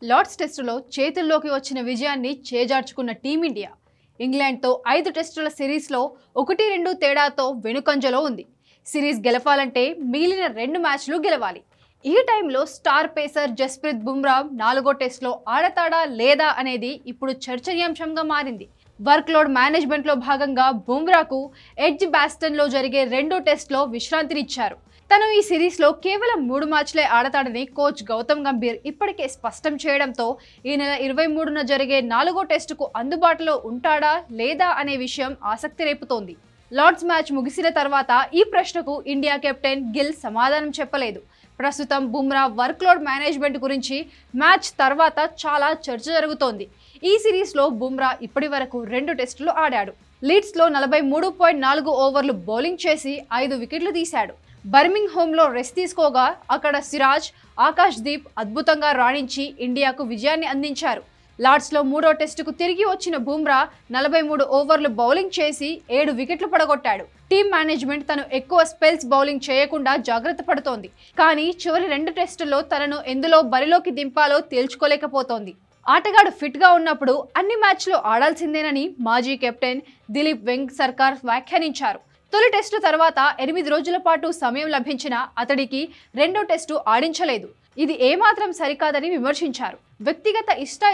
Lord's టెస్టులో చేతుల్లోకి వచ్చిన విజయాన్ని చేజార్చుకున్న టీమిండియా ఇంగ్లాండ్తో 5 టెస్టుల సిరీస్లో 1-2 తేడాతో వెనుకంజలో ఉంది. సిరీస్ గెలవాలంటే మిగిలిన 2 మ్యాచ్లు గెలవాలి. ఈ టైంలో స్టార్ పేసర్ జస్ప్రీత్ బుమ్రా 4వ టెస్టులో ఆడతాడా లేదా అనేది ఇప్పుడు చర్చనీయాంశంగా మారింది. వర్క్లోడ్ మేనేజ్మెంట్లో భాగంగా బుమ్రాకు ఎడ్జ్ బాస్టన్లో జరిగే 2వ టెస్టులో విశ్రాంతినిచ్చారు. తను ఈ సిరీస్లో కేవలం 3 మ్యాచ్లే ఆడతాడని కోచ్ గౌతమ్ గంభీర్ ఇప్పటికే స్పష్టం చేయడంతో ఈ నెల 23న జరిగే 4వ టెస్టుకు అందుబాటులో ఉంటాడా లేదా అనే విషయం ఆసక్తి రేపుతోంది. లార్డ్స్ మ్యాచ్ ముగిసిన తర్వాత ఈ ప్రశ్నకు ఇండియా కెప్టెన్ గిల్ సమాధానం చెప్పలేదు. ప్రస్తుతం బుమ్రా వర్క్లోడ్ మేనేజ్మెంట్ గురించి మ్యాచ్ తర్వాత చాలా చర్చ జరుగుతోంది. ఈ సిరీస్లో బుమ్రా ఇప్పటి వరకు 2 టెస్టులు ఆడాడు. లీడ్స్లో 43.4 ఓవర్లు బౌలింగ్ చేసి 5 వికెట్లు తీశాడు. బర్మింగ్ హోమ్లో రెస్ట్ తీసుకోగా అక్కడ సిరాజ్, ఆకాష్ దీప్ అద్భుతంగా రాణించి ఇండియాకు విజయాన్ని అందించారు. లార్డ్స్లో 3వ టెస్టుకు తిరిగి వచ్చిన బుమ్రా 43 ఓవర్లు బౌలింగ్ చేసి 7 వికెట్లు పడగొట్టాడు. టీమ్ మేనేజ్మెంట్ తను ఎక్కువ స్పెల్స్ బౌలింగ్ చేయకుండా జాగ్రత్త పడుతోంది. కానీ చివరి 2 టెస్టుల్లో తనను ఎందులో బరిలోకి దింపాలో తేల్చుకోలేకపోతోంది. ఆటగాడు ఫిట్గా ఉన్నప్పుడు అన్ని మ్యాచ్లు ఆడాల్సిందేనని మాజీ కెప్టెన్ దిలీప్ వెంగ్ సర్కార్ వ్యాఖ్యానించారు. తొలి టెస్టు తర్వాత 8 రోజుల పాటు సమయం లభించినా అతడికి 2వ టెస్టు ఆడించలేదు. ఇది ఏమాత్రం సరికాదని విమర్శించారు. వ్యక్తిగత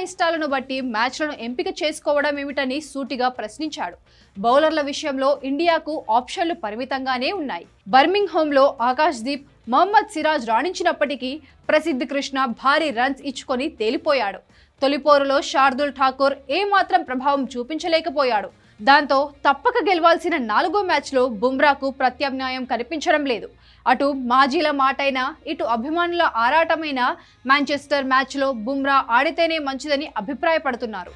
ఇష్టాలను బట్టి మ్యాచ్లను ఎంపిక చేసుకోవడం ఏమిటని సూటిగా ప్రశ్నించాడు. బౌలర్ల విషయంలో ఇండియాకు ఆప్షన్లు పరిమితంగానే ఉన్నాయి. బర్మింగ్ హోమ్లో ఆకాష్ దీప్, మహమ్మద్ సిరాజ్ రాణించినప్పటికీ ప్రసిద్ధ్ కృష్ణ భారీ రన్స్ ఇచ్చుకొని తేలిపోయాడు. తొలిపోరులో శార్దుల్ ఠాకూర్ ఏమాత్రం ప్రభావం చూపించలేకపోయాడు. దాంతో తప్పక గెలవాల్సిన 4వ మ్యాచ్లో బుమ్రాకు ప్రత్యామ్నాయం కనిపించడం లేదు. అటు మాజీల మాటైనా ఇటు అభిమానుల ఆరాటమైన మాంచెస్టర్ మ్యాచ్లో బుమ్రా ఆడితేనే మంచిదని అభిప్రాయపడుతున్నారు.